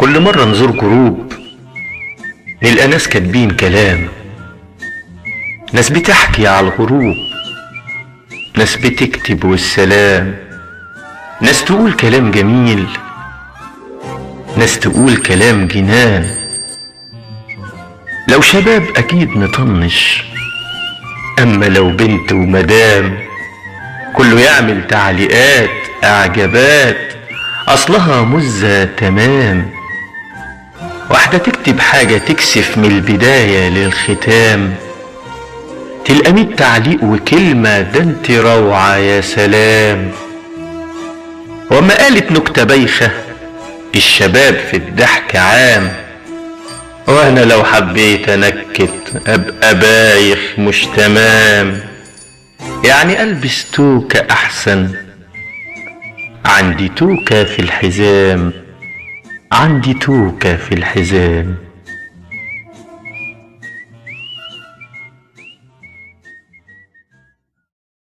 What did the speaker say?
كل مرة نزور جروب نلقى ناس كاتبين كلام، ناس بتحكي على الغروب، ناس بتكتب والسلام، ناس تقول كلام جميل، ناس تقول كلام جنان. لو شباب اكيد نطنش، اما لو بنت ومدام كله يعمل تعليقات اعجابات اصلها مزة تمام. واحدة تكتب حاجة تكسف من البداية للختام، تلقى 100 تعليق وكلمة ده انت روعة يا سلام. وما قالت نكتة بايخة الشباب في الضحك عام، وانا لو حبيت انكت ابقى بايخ مش تمام. يعني البس توكة احسن، عندي توكة في الحزام، عندي توكة في الحزام.